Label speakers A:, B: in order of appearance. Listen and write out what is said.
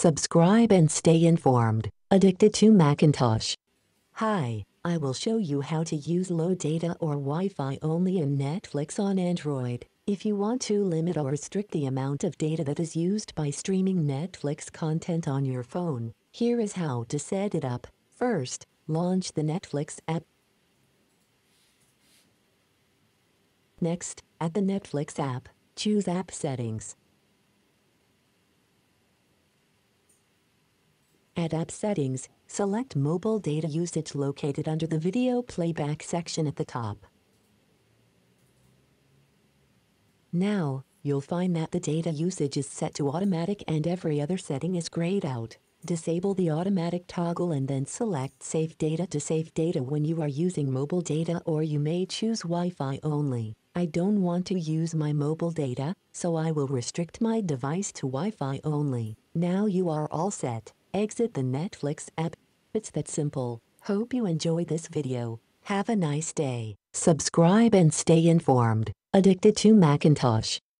A: Subscribe and stay informed. Addicted to Macintosh. Hi, I will show you how to use low data or Wi-Fi only in Netflix on Android. If you want to limit or restrict the amount of data that is used by streaming Netflix content on your phone, here is how to set it up. First, launch the Netflix app. Next, at the Netflix app, choose App Settings. At App Settings, select Mobile Data Usage located under the Video Playback section at the top. Now, you'll find that the data usage is set to automatic and every other setting is grayed out. Disable the automatic toggle and then select Save Data to save data when you are using mobile data, or you may choose Wi-Fi only. I don't want to use my mobile data, so I will restrict my device to Wi-Fi only. Now you are all set. Exit the Netflix app. It's that simple. Hope you enjoyed this video. Have a nice day. Subscribe and stay informed. Addicted to Macintosh.